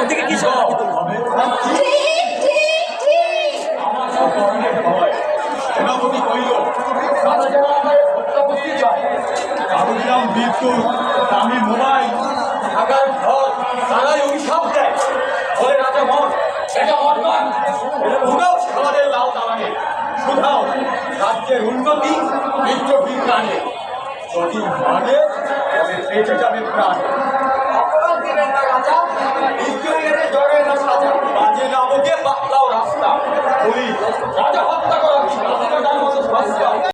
ওদিকে কি সেনাপতি কইল তারা যেন আমায় হত্যা করতে চায়। আরো দিলাম বিদ্যুৎ, দামি মোবাইল, ঢাকার ঘর, তারাই অভিশাপ দেয়। বলে রাজা মন, এটা মন নয়, এটা ভুগাও সমাজের লাল দালানে, শুধাও রাজ্যের উন্নতি বিদ্রোহী প্রাণে। যদি মানে তবে বেঁচে যাবে প্রাণ। অপরাধ দিলেন না রাজা, বিদ্রোহী এনে জড়ে না সাজা, বাজে নামকে বাতলাও রাস্তা। বলি রাজা হত্যা করা